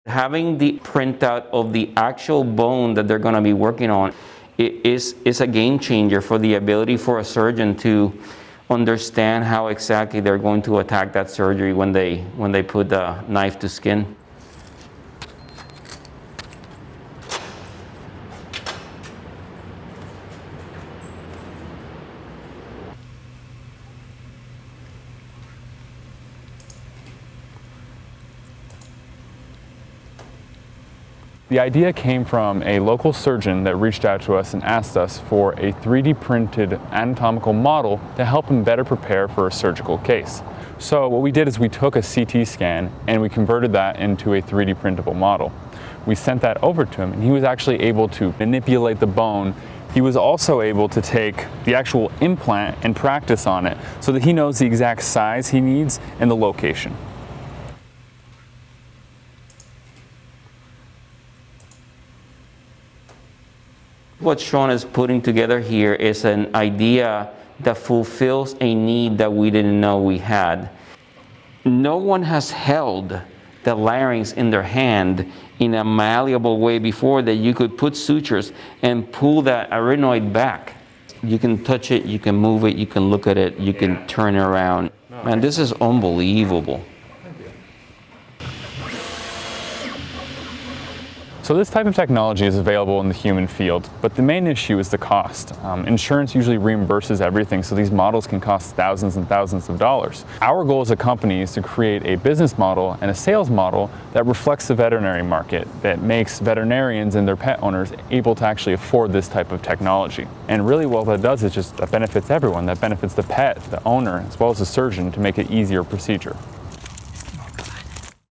Having the printout of the actual bone that they're going to be working on is a game changer for the ability for a surgeon to understand how exactly they're going to attack that surgery when they put the knife to skin. The idea came from a local surgeon that reached out to us and asked us for a 3D printed anatomical model to help him better prepare for a surgical case. So what we did is we took a CT scan and we converted that into a 3D printable model. We sent that over to him and he was actually able to manipulate the bone. He was also able to take the actual implant and practice on it so that he knows the exact size he needs and the location. What Sean is putting together here is an idea that fulfills a need that we didn't know we had. No one has held the larynx in their hand in a malleable way before that you could put sutures and pull that arytenoid back. You can touch it, you can move it, you can look at it, you can turn it around. Man, this is unbelievable. So this type of technology is available in the human field, but the main issue is the cost. Insurance usually reimburses everything, so these models can cost thousands and thousands of dollars. Our goal as a company is to create a business model and a sales model that reflects the veterinary market, that makes veterinarians and their pet owners able to actually afford this type of technology. And really what that does is just that benefits everyone. That benefits the pet, the owner, as well as the surgeon to make it an easier procedure.